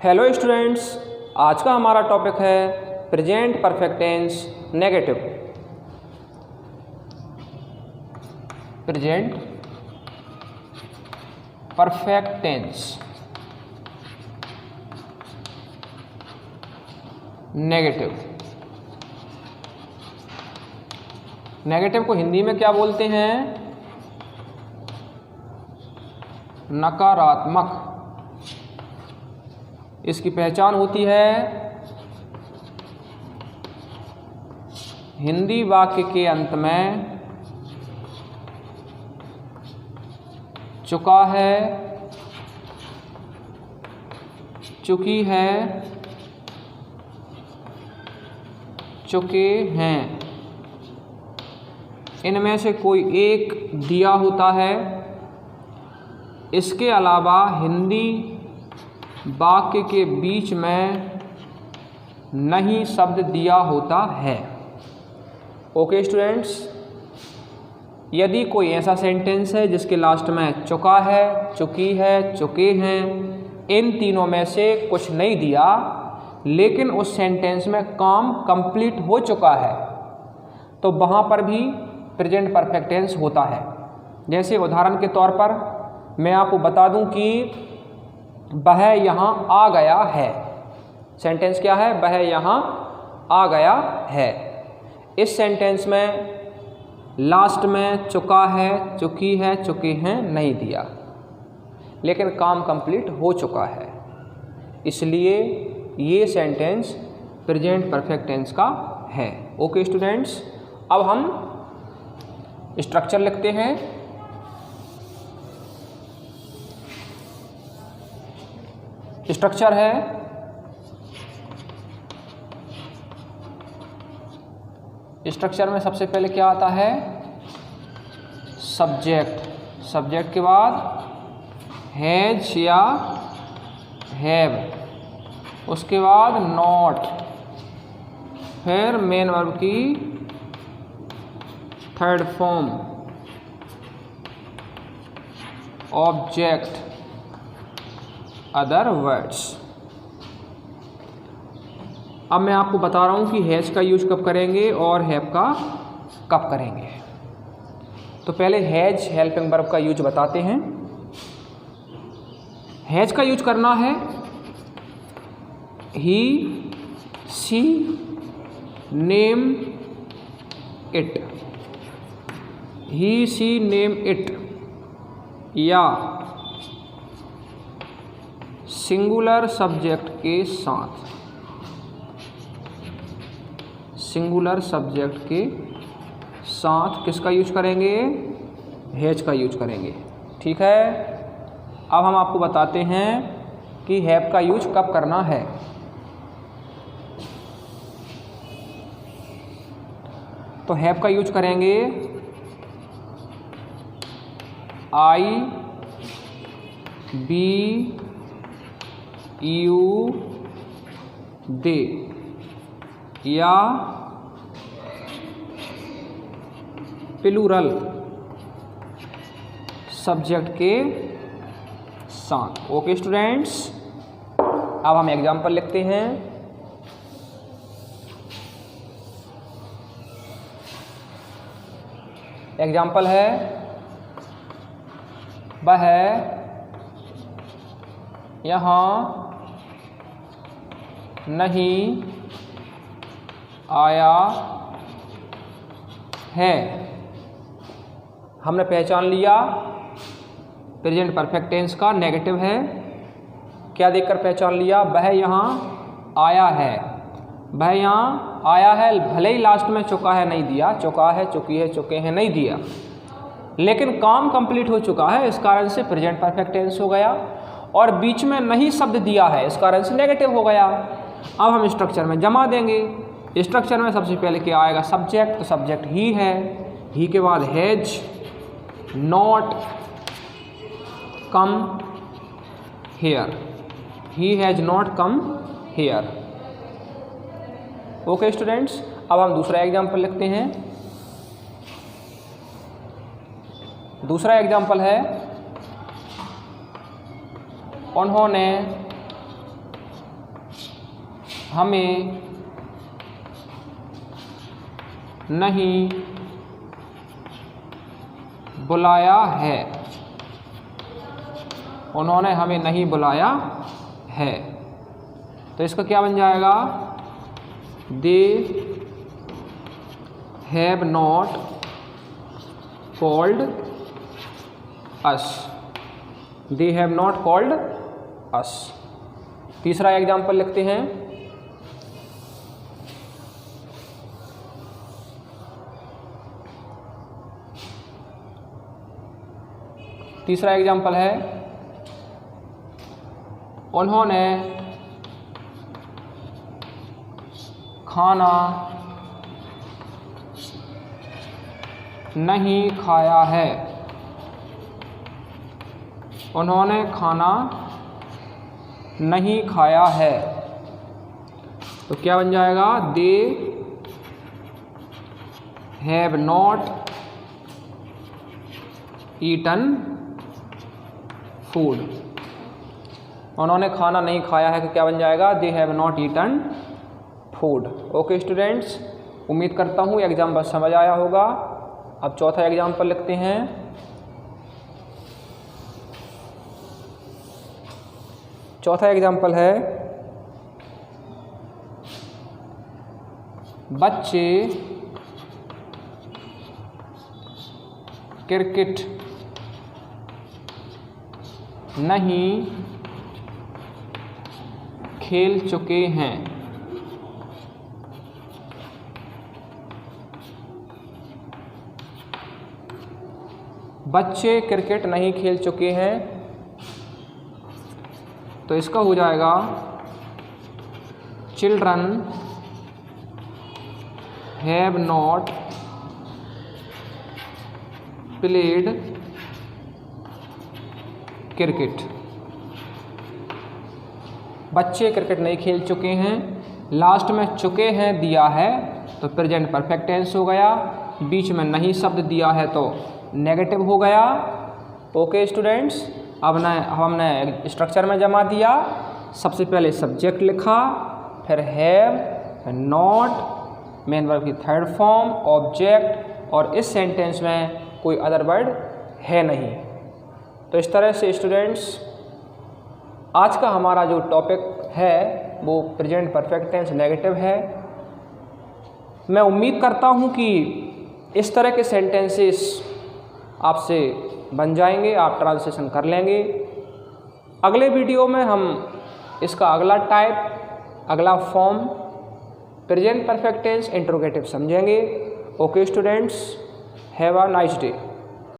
Hello students, आज का हमारा टॉपिक है present perfect tense negative. Present perfect tense negative. Negative को हिंदी में क्या बोलते हैं? नकारात्मक। इसकी पहचान होती है हिंदी वाक्य के अंत में चुका है, चुकी है, चुके हैं, इनमें से कोई एक दिया होता है। इसके अलावा हिंदी वाक्य के बीच में नहीं शब्द दिया होता है। ओके स्टूडेंट्स, यदि कोई ऐसा सेंटेंस है जिसके लास्ट में चुका है, चुकी है, चुके हैं, इन तीनों में से कुछ नहीं दिया, लेकिन उस सेंटेंस में काम कंप्लीट हो चुका है, तो वहाँ पर भी प्रेजेंट परफेक्ट टेंस होता है। जैसे उदाहरण के तौर पर मैं आपको बता दूं कि वह यहाँ आ गया है। सेंटेंस क्या है? वह यहाँ आ गया है। इस सेंटेंस में लास्ट में चुका है, चुकी है, चुके हैं नहीं दिया, लेकिन काम कंप्लीट हो चुका है, इसलिए ये सेंटेंस प्रेजेंट परफेक्ट टेंस का है। ओके स्टूडेंट्स, अब हम स्ट्रक्चर लिखते हैं। स्ट्रक्चर है स्ट्रक्चर में सबसे पहले क्या आता है? सब्जेक्ट। सब्जेक्ट के बाद हैज या हैव, उसके बाद नॉट, फिर मेन वर्ब की third form object, other words. अब मैं आपको बता रहा हूं कि हैज का यूज कब करेंगे और हैव का कब करेंगे। तो पहले हैज हेल्पिंग वर्ब का यूज बताते हैं। हैज का यूज करना है he, she, name, it. He, she, name, it या सिंगुलर सब्जेक्ट के साथ, सिंगुलर सब्जेक्ट के साथ किसका यूज करेंगे? हैज का यूज करेंगे। ठीक है, अब हम आपको बताते हैं कि हैव का यूज कब करना है। तो हैव का यूज करेंगे आई, बी, यू, दे या प्लूरल सब्जेक्ट के साथ। ओके स्टूडेंट्स, अब हम एग्जाम्पल लिखते हैं। एग्जाम्पल है वह यहाँ नहीं आया है। हमने पहचान लिया प्रेजेंट परफेक्ट टेंस का नेगेटिव है। क्या देखकर पहचान लिया? वह यहाँ आया है। वह यहाँ आया है, भले ही लास्ट में चुका है नहीं दिया, चुका है, चुकी है, चुके हैं नहीं दिया, लेकिन काम कंप्लीट हो चुका है, इस कारण से प्रेजेंट परफेक्ट टेंस हो गया। और बीच में नहीं शब्द दिया है, इस कारण से नेगेटिव हो गया। अब हम स्ट्रक्चर में जमा देंगे। स्ट्रक्चर में सबसे पहले क्या आएगा? सब्जेक्ट। तो सब्जेक्ट ही है, ही के बाद has, not, come here. He has not come here. Okay students, अब हम दूसरा एग्जाम्पल लिखते हैं। दूसरा एग्जाम्पल है उन्होंने हमें नहीं बुलाया है, उन्होंने हमें नहीं बुलाया है। तो इसका क्या बन जाएगा, they have not called us, they have not called us. तीसरा एग्जाम्पल लिखते हैं। तीसरा एग्जाम्पल है, उन्होंने खाना नहीं खाया है, उन्होंने खाना नहीं खाया है। तो क्या बन जाएगा, they have not eaten food, उन्होंने खाना नहीं खाया है। तो क्या बन जाएगा, they have not eaten food. Okay students, उम्मीद करता हूँ एग्जाम्पल समझ आया होगा। अब चौथा एग्जाम्पल लिखते हैं। चौथा एग्जाम्पल है, बच्चे क्रिकेट नहीं खेल चुके हैं, बच्चे क्रिकेट नहीं खेल चुके हैं। तो इसका हो जाएगा, children have not played cricket, बच्चे क्रिकेट नहीं खेल चुके हैं। लास्ट में चुके हैं दिया है तो प्रेजेंट परफेक्ट टेंस हो गया, बीच में नहीं शब्द दिया है तो नेगेटिव हो गया। ओके स्टूडेंट्स, अब हमने स्ट्रक्चर में जमा दिया। सबसे पहले सब्जेक्ट लिखा, फिर हैव, नॉट, मेन वर्ब की थर्ड फॉर्म, ऑब्जेक्ट, और इस सेंटेंस में कोई अदर वर्ड है नहीं। तो इस तरह से स्टूडेंट्स आज का हमारा जो टॉपिक है वो प्रेजेंट परफेक्ट टेंस नेगेटिव है। मैं उम्मीद करता हूँ कि इस तरह के सेंटेंसेस आपसे बन जाएंगे, आप ट्रांसलेशन कर लेंगे। अगले वीडियो में हम इसका अगला टाइप, अगला form present perfect tense interrogative समझेंगे। Okay students, have a nice day.